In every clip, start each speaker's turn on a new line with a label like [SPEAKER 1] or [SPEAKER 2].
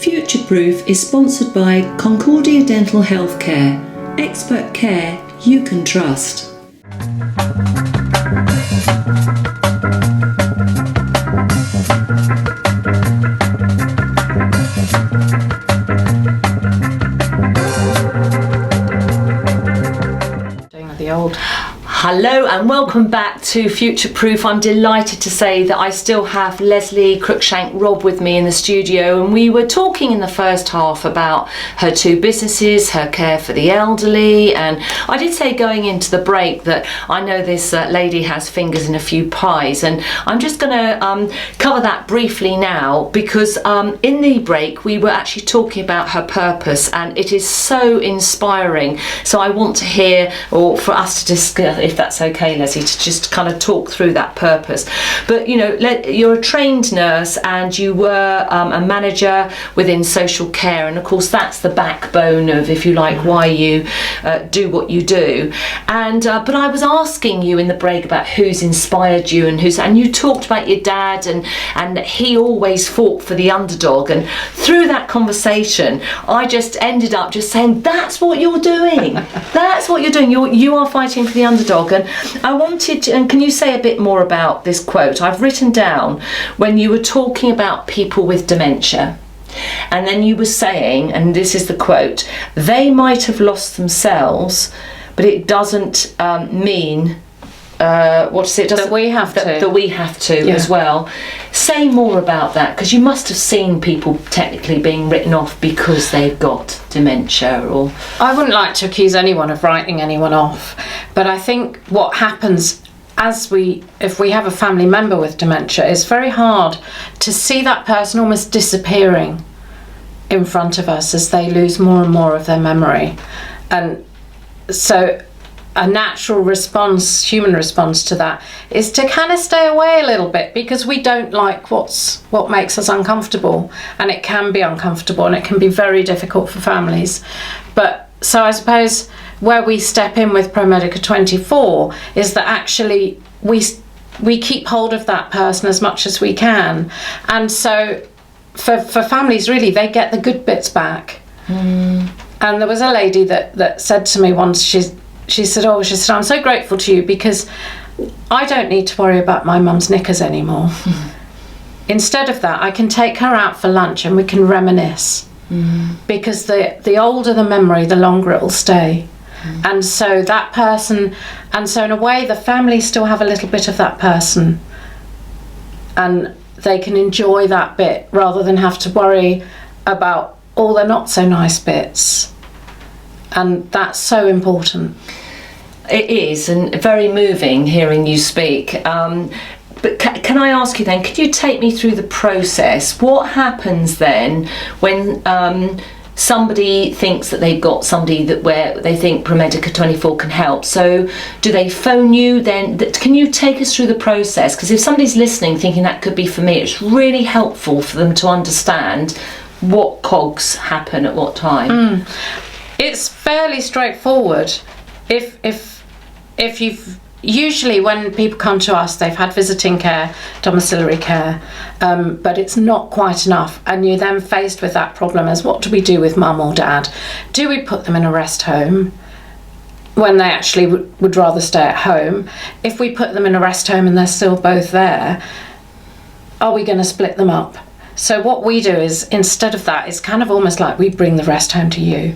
[SPEAKER 1] Future Proof is sponsored by Concordia Dental Healthcare, expert care you can trust.
[SPEAKER 2] Hello and welcome back to Future Proof. I'm delighted to say that I still have Leslie Cruikshank-Robb with me in the studio, and we were talking in the first half about her two businesses, her care for the elderly, and I did say going into the break that I know this lady has fingers in a few pies, and I'm just going to cover that briefly now because in the break we were actually talking about her purpose, and it is so inspiring. So I want to hear, or for us to discuss, if that's okay, Leslie, to just kind of talk through that purpose. But you know, you're a trained nurse and you were a manager within social care, and of course that's the backbone of, if you like, why you do what you do. And but I was asking you in the break about who's inspired you and you talked about your dad and he always fought for the underdog, and through that conversation I just ended up just saying, that's what you're doing. That's what you're doing. You are fighting for the underdog. And I wanted to, and can you say a bit more about this quote? I've written down when you were talking about people with dementia, and then you were saying, and this is the quote, they might have lost themselves, but it doesn't mean
[SPEAKER 3] that we have to
[SPEAKER 2] as well. Say more about that, because you must have seen people technically being written off because they've got dementia. Or
[SPEAKER 3] I wouldn't like to accuse anyone of writing anyone off, but I think what happens if we have a family member with dementia, it's very hard to see that person almost disappearing in front of us as they lose more and more of their memory. And so a natural response, human response to that, is to kind of stay away a little bit, because we don't like what makes us uncomfortable, and it can be uncomfortable and it can be very difficult for families. But so I suppose where we step in with ProMedica 24 is that actually we keep hold of that person as much as we can, and so for families, really, they get the good bits back. And there was a lady that said to me once, she said, I'm so grateful to you because I don't need to worry about my mum's knickers anymore. Instead of that, I can take her out for lunch and we can reminisce. Because the older the memory, the longer it will stay. And so that person, and so in a way the family still have a little bit of that person, and they can enjoy that bit rather than have to worry about all the not so nice bits. And that's so important.
[SPEAKER 2] It is, and very moving hearing you speak. But can I ask you then, could you take me through the process? What happens then when somebody thinks that they've got somebody where they think ProMedica 24 can help? So do they phone you then? Can you take us through the process? Because if somebody's listening thinking that could be for me, it's really helpful for them to understand what cogs happen at what time.
[SPEAKER 3] It's fairly straightforward. If you've usually, when people come to us, they've had visiting care, domiciliary care, but it's not quite enough, and you're then faced with that problem as, what do we do with mum or dad? Do we put them in a rest home when they actually would rather stay at home? If we put them in a rest home and they're still both there, are we going to split them up? So what we do is, instead of that, it's kind of almost like we bring the rest home to you.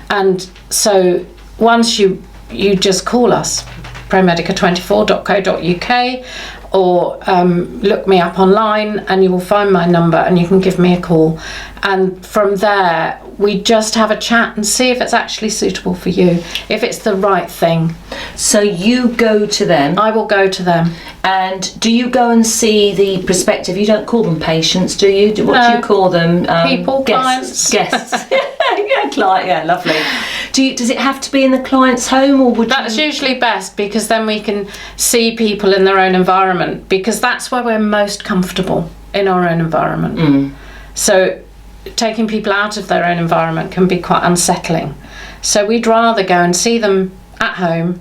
[SPEAKER 3] And so once you just call us, promedica24.co.uk, or look me up online and you will find my number and you can give me a call. And from there, we just have a chat and see if it's actually suitable for you, if it's the right thing.
[SPEAKER 2] So you go to them?
[SPEAKER 3] I will go to them.
[SPEAKER 2] And do you go and see the prospective? You don't call them patients, do you? What do you call them?
[SPEAKER 3] People, clients.
[SPEAKER 2] Guests. Yeah, client. Yeah, lovely. Does it have to be in the client's home, or would
[SPEAKER 3] That's usually best, because then we can see people in their own environment, because that's where we're most comfortable, in our own environment. So taking people out of their own environment can be quite unsettling. So we'd rather go and see them at home.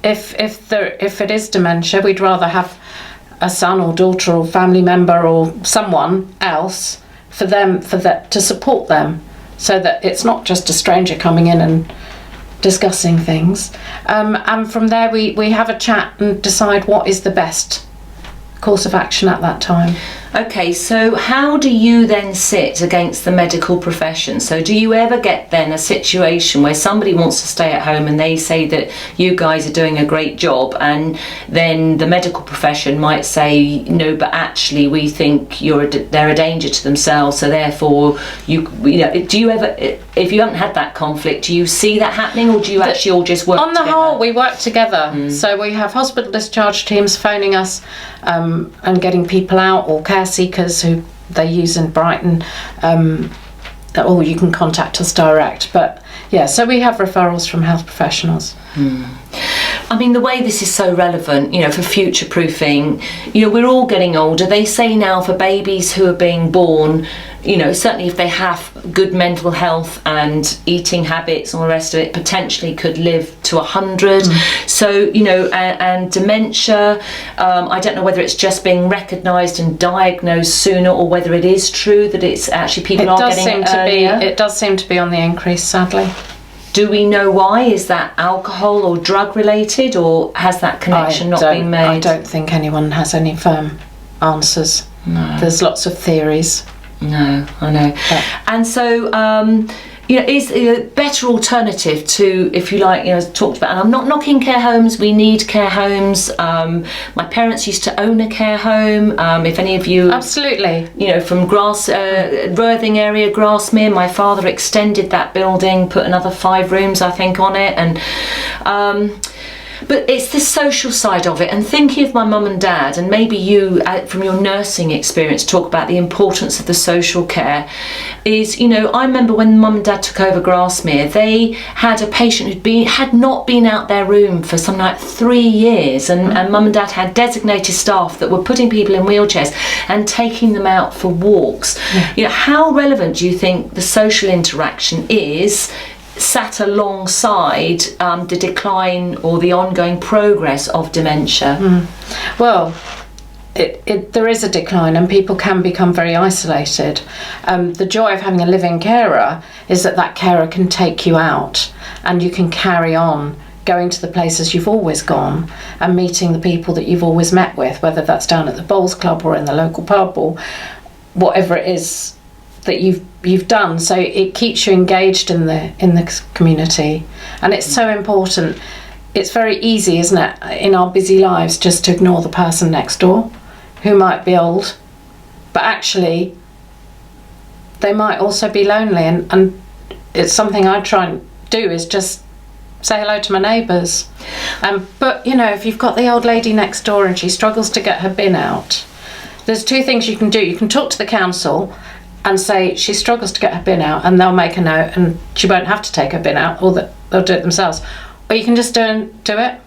[SPEAKER 3] If it is dementia, we'd rather have a son or daughter or family member or someone else for to support them, so that it's not just a stranger coming in and discussing things. And from there we have a chat and decide what is the best course of action at that time.
[SPEAKER 2] Okay, so how do you then sit against the medical profession? So do you ever get then a situation where somebody wants to stay at home and they say that you guys are doing a great job, and then the medical profession might say, no, but actually we think they're a danger to themselves, so therefore you know, do you ever, if you haven't had that conflict, do you see that happening, or do you actually all just work
[SPEAKER 3] on the
[SPEAKER 2] together?
[SPEAKER 3] whole, we work together. So we have hospital discharge teams phoning us and getting people out, or care seekers who they use in Brighton, or you can contact us direct. But yeah, so we have referrals from health professionals.
[SPEAKER 2] I mean, the way this is so relevant, you know, for future proofing, you know, we're all getting older. They say now for babies who are being born, you know, certainly if they have good mental health and eating habits and all the rest of it, potentially could live to 100. So, you know, and dementia, I don't know whether it's just being recognised and diagnosed sooner, or whether it is true that it's actually people are getting it earlier.
[SPEAKER 3] It does seem to be on the increase, sadly.
[SPEAKER 2] Do we know why? Is that alcohol or drug related, or has that connection not been made?
[SPEAKER 3] I don't think anyone has any firm answers.
[SPEAKER 2] No.
[SPEAKER 3] There's lots of theories.
[SPEAKER 2] No, I know.
[SPEAKER 3] Yeah.
[SPEAKER 2] And so, you know, is a better alternative to, if you like, you know, as talked about, and I'm not knocking care homes, we need care homes. My parents used to own a care home. If any of you...
[SPEAKER 3] Absolutely.
[SPEAKER 2] You know, from Worthing area, Grasmere, my father extended that building, put another 5 rooms, I think, on it. And... but it's the social side of it, and thinking of my mum and dad, and maybe you from your nursing experience talk about the importance of the social care, is, you know, I remember when mum and dad took over Grasmere, they had a patient had not been out their room for something like 3 years, and mum and dad had designated staff that were putting people in wheelchairs and taking them out for walks. You know, how relevant do you think the social interaction is, sat alongside the decline or the ongoing progress of dementia?
[SPEAKER 3] Well, there is a decline, and people can become very isolated. The joy of having a living carer is that carer can take you out, and you can carry on going to the places you've always gone and meeting the people that you've always met with, whether that's down at the bowls club or in the local pub or whatever it is that you've done. So it keeps you engaged in the community, and it's so important. It's very easy, isn't it, in our busy lives, just to ignore the person next door who might be old, but actually they might also be lonely, and it's something I try and do, is just say hello to my neighbours. But you know, if you've got the old lady next door and she struggles to get her bin out, there's 2 things you can do. You can talk to the council and say she struggles to get her bin out, and they'll make a note and she won't have to take her bin out, or that they'll do it themselves. Or you can just do it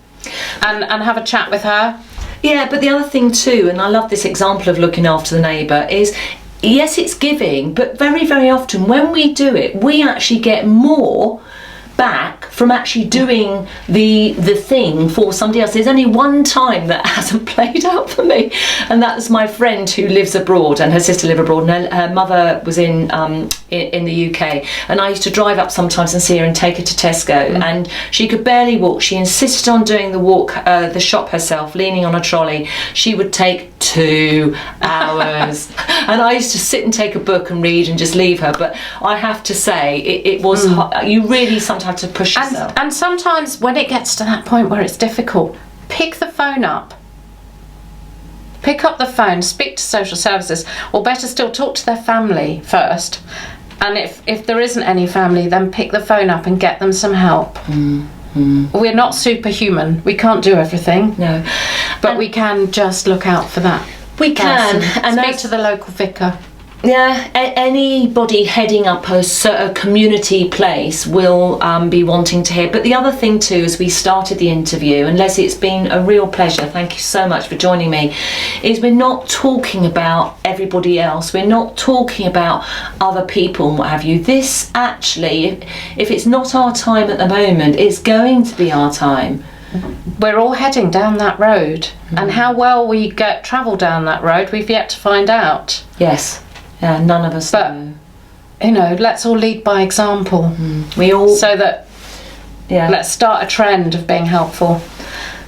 [SPEAKER 3] and have a chat with her.
[SPEAKER 2] Yeah, but the other thing too, and I love this example of looking after the neighbour, is yes, it's giving, but very, very often when we do it, we actually get more back from actually doing the thing for somebody else. There's only one time that hasn't played out for me, and that's my friend who lives abroad, and her sister live abroad, and her mother was in the UK, and I used to drive up sometimes and see her and take her to Tesco, and she could barely walk. She insisted on doing the shop herself, leaning on a trolley. She would take 2 hours and I used to sit and take a book and read and just leave her. But I have to say, it was you really sometimes have to push yourself.
[SPEAKER 3] And sometimes when it gets to that point where it's difficult, pick the phone up. Pick up the phone, speak to social services, or better still, talk to their family first. And if there isn't any family, then pick the phone up and get them some help. We're not superhuman. We can't do everything.
[SPEAKER 2] No.
[SPEAKER 3] But we can just look out for that.
[SPEAKER 2] We can.
[SPEAKER 3] And speak to the local vicar.
[SPEAKER 2] Yeah, anybody heading up a community place will be wanting to hear. But the other thing too, as we started the interview, and Leslie, it's been a real pleasure, thank you so much for joining me, is we're not talking about everybody else, we're not talking about other people and what have you. This actually, if it's not our time at the moment, it's going to be our time.
[SPEAKER 3] We're all heading down that road, and how well we travel down that road, we've yet to find out.
[SPEAKER 2] Yes. Yeah, none of us
[SPEAKER 3] But,
[SPEAKER 2] know.
[SPEAKER 3] you know, let's all lead by example.
[SPEAKER 2] We all...
[SPEAKER 3] So that, let's start a trend of being helpful.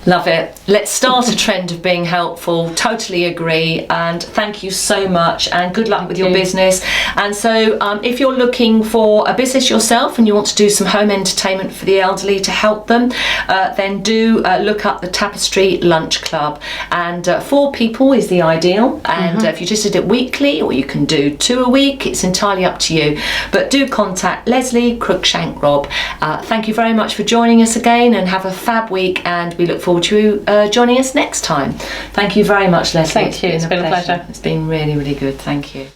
[SPEAKER 2] Love it. Let's start a trend of being helpful. Totally agree. And thank you so much. And good luck with your business. And so if you're looking for a business yourself and you want to do some home entertainment for the elderly to help them, then do look up the Tapestry Lunch Club. And 4 people is the ideal. And if you just did it weekly, or you can do 2 a week, it's entirely up to you. But do contact Leslie Cruikshank Robb. Thank you very much for joining us again, and have a fab week. And we look forward to you joining us next time. Thank you very much, Leslie.
[SPEAKER 3] Thank you. It's been a pleasure.
[SPEAKER 2] It's been really, really good. Thank you.